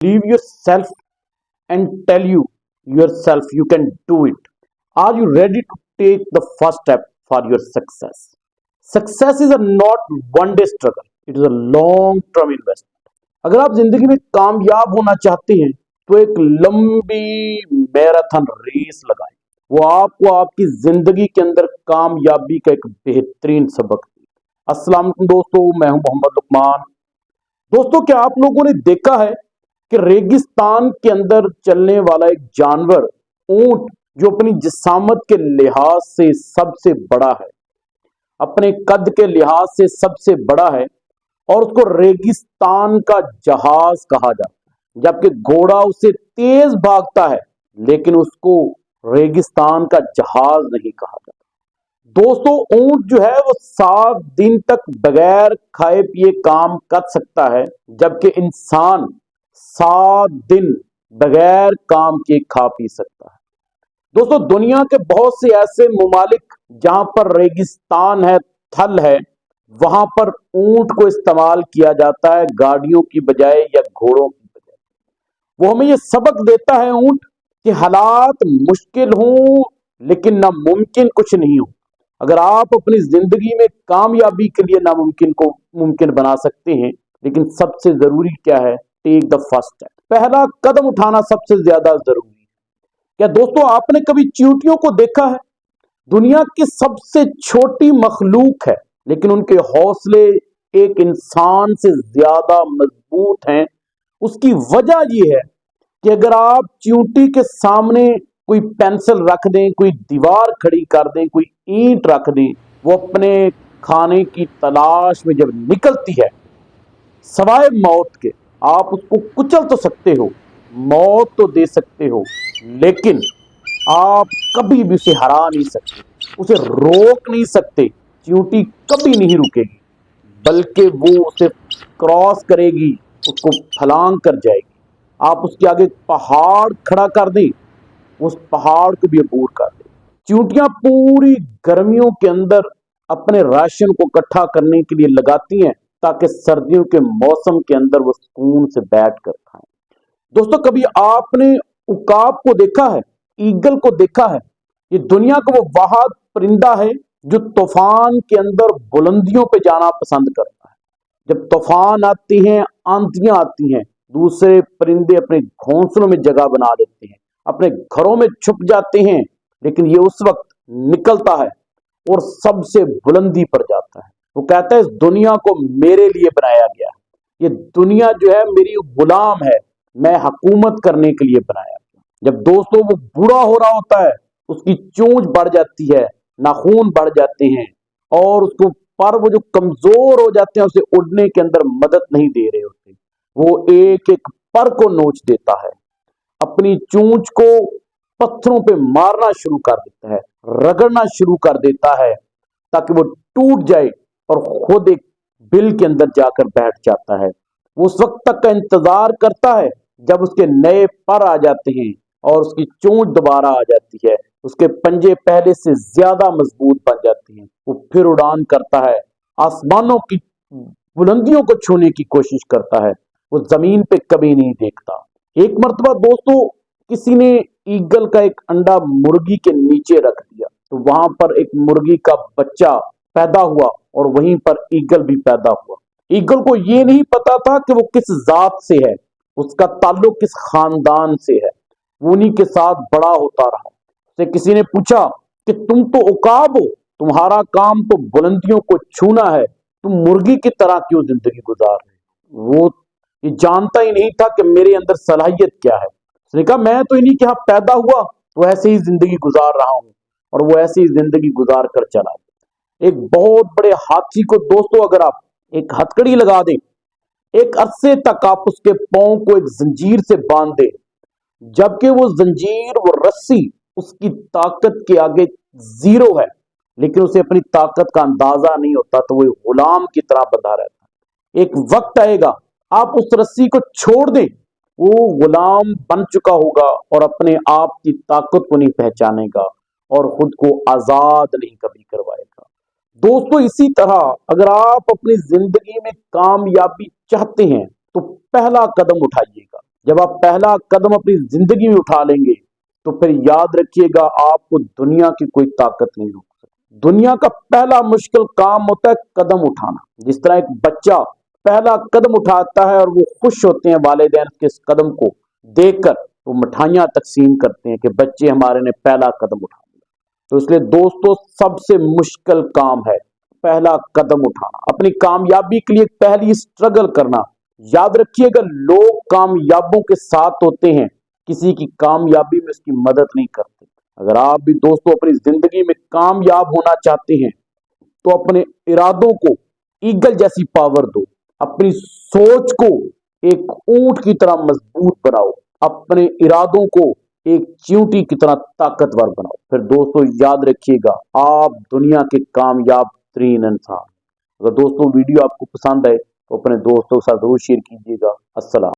Believe yourself and tell you yourself you can do it. Are you ready to take the first step for your success? Success is a not one day struggle, it is a long term investment. अगर आप जिंदगी में कामयाब होना चाहते हैं तो एक लंबी मैराथन रेस लगाएं। वो आपको आपकी जिंदगी के अंदर कामयाबी का एक बेहतरीन सबक दे। अस्सलाम वालेकुम दोस्तों, मैं हूं मोहम्मद लुकमान। दोस्तों, क्या आप लोगों ने देखा है कि रेगिस्तान के अंदर चलने वाला एक जानवर ऊंट, जो अपनी जिसामत के लिहाज से सबसे बड़ा है, अपने कद के लिहाज से सबसे बड़ा है, और उसको रेगिस्तान का जहाज कहा जाता है, जबकि घोड़ा उससे तेज भागता है लेकिन उसको रेगिस्तान का जहाज नहीं कहा जाता। दोस्तों, ऊंट जो है वो 7 दिन तक बगैर खाए पिए काम कर सकता है, जबकि इंसान 7 दिन बगैर काम के खा पी सकता है। दोस्तों, दुनिया के बहुत से ऐसे ममालिक जहां पर रेगिस्तान है, थल है, वहां पर ऊंट को इस्तेमाल किया जाता है गाड़ियों की बजाय या घोड़ों की बजाय। वो हमें ये सबक देता है ऊंट कि हालात मुश्किल हों लेकिन नामुमकिन कुछ नहीं हो। अगर आप अपनी जिंदगी में कामयाबी के लिए नामुमकिन को मुमकिन बना सकते हैं, लेकिन सबसे जरूरी क्या है? Take the first step. पहला कदम उठाना सबसे ज्यादा जरूरी है। क्या दोस्तों, आपने कभी चींटियों को देखा है? दुनिया की सबसे छोटी मखलूक है, लेकिन उनके हौसले एक इंसान से ज्यादा मजबूत हैं। उसकी वजह यह है कि अगर आप चींटी के सामने कोई पेंसिल रख दें, कोई दीवार खड़ी कर दें, कोई ईंट रख दें, वो अपने खाने की तलाश में जब निकलती है, सवाए मौत के आप उसको कुचल तो सकते हो, मौत तो दे सकते हो, लेकिन आप कभी भी उसे हरा नहीं सकते, उसे रोक नहीं सकते। चींटी कभी नहीं रुकेगी, बल्कि वो उसे क्रॉस करेगी, उसको फलांग कर जाएगी। आप उसके आगे पहाड़ खड़ा कर दें, उस पहाड़ को भी अबूर कर दे। चींटियां पूरी गर्मियों के अंदर अपने राशन को इकट्ठा करने के लिए लगाती हैं, ताकि सर्दियों के मौसम के अंदर वो सुकून से बैठ कर खाएं। दोस्तों, कभी आपने उकाब को देखा है? ईगल को देखा है? ये दुनिया का वो वाहिद परिंदा है जो तूफान के अंदर बुलंदियों पे जाना पसंद करता है। जब तूफान आते हैं, आंधियां आती हैं, दूसरे परिंदे अपने घोंसलों में जगह बना लेते हैं, अपने घरों में छुप जाते हैं, लेकिन ये उस वक्त निकलता है और सबसे बुलंदी पर जाता है। वो कहता है, इस दुनिया को मेरे लिए बनाया गया है, ये दुनिया जो है मेरी गुलाम है, मैं हुकूमत करने के लिए बनाया गया। जब दोस्तों वो बूढ़ा हो रहा होता है, उसकी चोंच बढ़ जाती है, नाखून बढ़ जाते हैं, और उसको पर वो जो कमजोर हो जाते हैं, उसे उड़ने के अंदर मदद नहीं दे रहे होते, वो एक एक पर को नोच देता है, अपनी चोंच को पत्थरों पे मारना शुरू कर देता है, रगड़ना शुरू कर देता है, ताकि वो टूट जाए और खुद एक बिल के अंदर जाकर बैठ जाता है। वो उस वक्त तक का इंतजार करता है जब उसके नए पर आ जाते हैं और उसकी चोंच दोबारा आ जाती है, उसके पंजे पहले से ज्यादा मजबूत बन जाते हैं। वो फिर उड़ान करता है, आसमानों की बुलंदियों को छूने की कोशिश करता है, वो जमीन पे कभी नहीं देखता। एक मर्तबा दोस्तों, किसी ने ईगल का एक अंडा मुर्गी के नीचे रख दिया, तो वहां पर एक मुर्गी का बच्चा पैदा हुआ और वहीं पर ईगल भी पैदा हुआ। ईगल को ये नहीं पता था कि वो किस जात से है, उसका ताल्लुक किस खानदान से है। वो उन्हीं के साथ बड़ा होता रहा। उससे किसी ने पूछा कि तुम तो उकाब हो, तुम्हारा काम तो बुलंदियों को छूना है, तुम मुर्गी की तरह क्यों जिंदगी गुजार रहे हो? वो ये जानता ही नहीं था कि मेरे अंदर सलाहियत क्या है। उसने कहा, मैं तो इन्हीं के यहाँ पैदा हुआ, तो ऐसे ही जिंदगी गुजार रहा हूं, और वो ऐसी ही जिंदगी गुजार कर चला। एक बहुत बड़े हाथी को दोस्तों अगर आप एक हथकड़ी लगा दें, एक अरसे तक आप उसके पांव को एक जंजीर से बांध दें, जबकि वो जंजीर, वो रस्सी उसकी ताकत के आगे जीरो है, लेकिन उसे अपनी ताकत का अंदाजा नहीं होता, तो वो गुलाम की तरह बंधा रहता है। एक वक्त आएगा, आप उस रस्सी को छोड़ दें, वो गुलाम बन चुका होगा और अपने आप की ताकत को नहीं पहचानेगा और खुद को आजाद नहीं कभी करवाएगा। दोस्तों, इसी तरह अगर आप अपनी जिंदगी में कामयाबी चाहते हैं तो पहला कदम उठाइएगा। जब आप पहला कदम अपनी जिंदगी में उठा लेंगे तो फिर याद रखिएगा आपको दुनिया की कोई ताकत नहीं रोक सकती। दुनिया का पहला मुश्किल काम होता है कदम उठाना। जिस तरह एक बच्चा पहला कदम उठाता है और वो खुश होते हैं वालिदैन के इस कदम को देखकर, वो मिठाइयां तकसीम करते हैं कि बच्चे हमारे ने पहला कदम उठा लिया। तो इसलिए दोस्तों, सबसे मुश्किल काम है पहला कदम उठाना, अपनी कामयाबी के लिए पहली स्ट्रगल करना। याद रखिएगा, लोग कामयाबों के साथ होते हैं, किसी की कामयाबी में उसकी मदद नहीं करते। अगर आप भी दोस्तों अपनी जिंदगी में कामयाब होना चाहते हैं तो अपने इरादों को ईगल जैसी पावर दो, अपनी सोच को एक ऊंट की तरह मजबूत बनाओ, अपने इरादों को एक चींटी की तरह ताकतवर बनाओ। फिर दोस्तों याद रखिएगा, आप दुनिया के कामयाब तरीन इंसान। अगर दोस्तों वीडियो आपको पसंद आए तो अपने दोस्तों के साथ जरूर शेयर कीजिएगा। अस्सलाम।